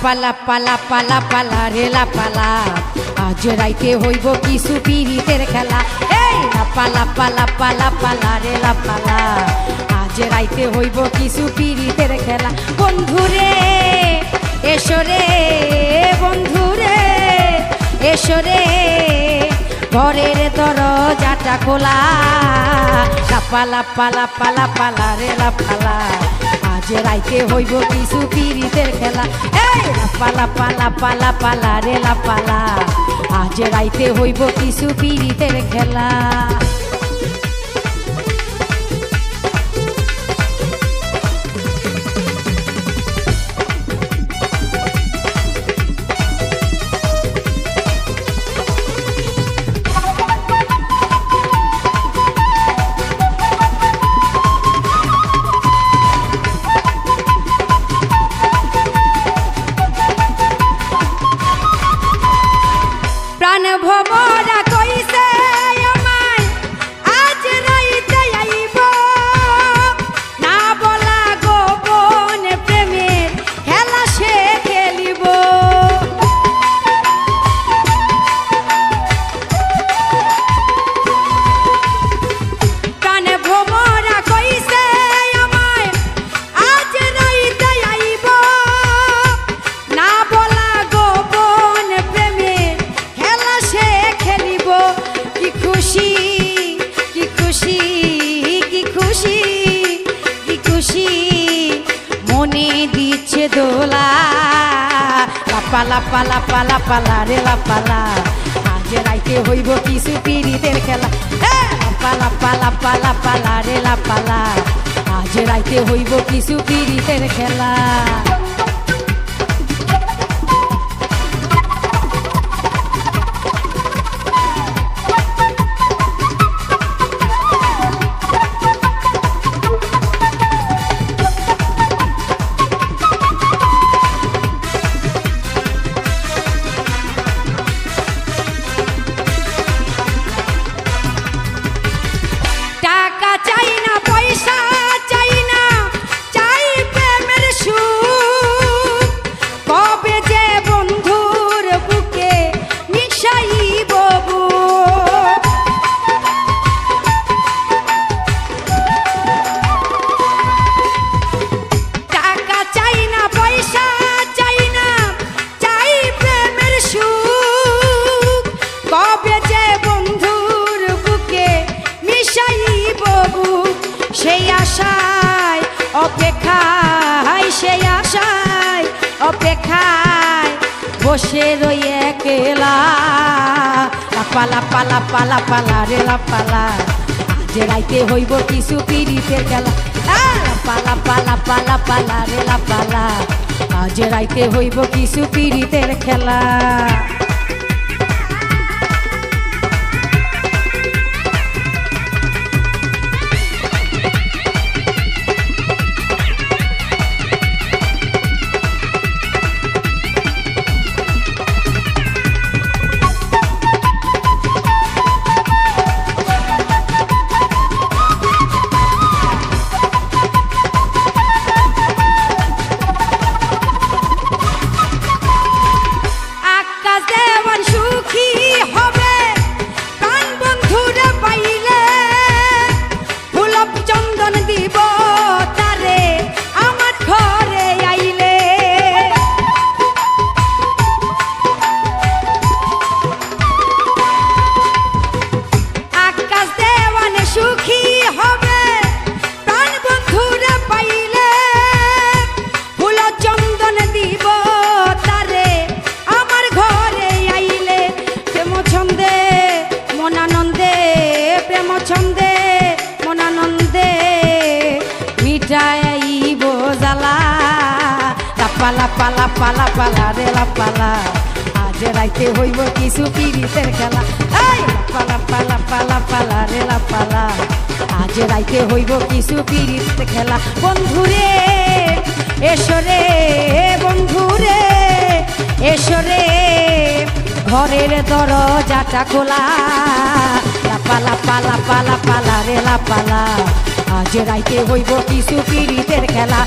পালা পালা পালা পালা রেলা পালা আজ রাইতে হইব কিছু পিরিতের খেলা। এই পালা পালা পালা পালা রেলা পালা আজ রাইতে হইব কিছু পিরিতের খেলা। বন্ধুরে এসরে বন্ধুরে এসরে ঘরের দরজাটা খোলা। পালা পালা পালা পালা রেলা পালা আজ রাইতে হইব কিছু পিরিতের খেলা। এই পালা পালা পালা পালা রেলা পালা আজ রাইতে হইব কিছু পিরিতের খেলা। প্রাণ ভমরা কইছে আমায় আজ রাইতে আইব না বলা গোপন প্রেমের খেলা সে খেলিব। প্রাণ ভমরা কইছে আমায় আজ রাইতে আইব না বলা গোপন প্রেমের সে খেলিব। কি খুশি কি খুশি কি খুশি কি খুশি মনে দিচ্ছে দোলা। পালা পালা পালা পালা রেলা পালা আজ রাইতে হইব কিছু পিরিতের খেলা। পালা পালা পালা পালা রেলা পালা আজ রাইতে হইব কিছু পিরিতের খেলা। টাকা চাই না পয়সা চাই না চাই প্রেমের সুখ। কবে যে বন্ধুর বুকে মিশাইব বুক। টাকা চাই না পয়সা চাই না চাই প্রেমের সুখ। কবে যে বন্ধুর বুকে মিশাইব বুক। সেই আশায় অপেক্ষায় সেই আশায় অপেক্ষায় বসে রই একলা। পালা পালা পালা পালা রেলা পালা আজ রাইতে হইব কিছু পিরিতের খেলা। পালা পালা পালা পালা রেলা পালা আজ রাইতে হইব কিছু পিরিতের খেলা। সুখী হবে প্রাণ বন্ধুরে পাইলে ফুলব চন্দন দিব তারে আমার ঘরে আইলে। আকাশ দেওয়ান সুখী হবে প্রাণ বন্ধুরে পাইলে ফুল চন্দন দিব তারে আমার ঘরে আইলে। প্রেম ছন্দে মনানন্দে প্রেম ছন্দে মনানন্দে মিটাইব জ্বালা। পালা পালা পালা পালা রেলা পালা আজ রাইতে হইব কিছু পিরিতের খেলা। পালা পালা পালা পালা রেলা পালা আজ রাইতে হইব কিছু পিরিতের খেলা। বন্ধুরে এসরে বন্ধুরে এসরে ঘরের দরজাটা খোলা। পালা পালা পালা পালা রেলা পালা আজ রাইতে হইব কিছু পিরিতের খেলা।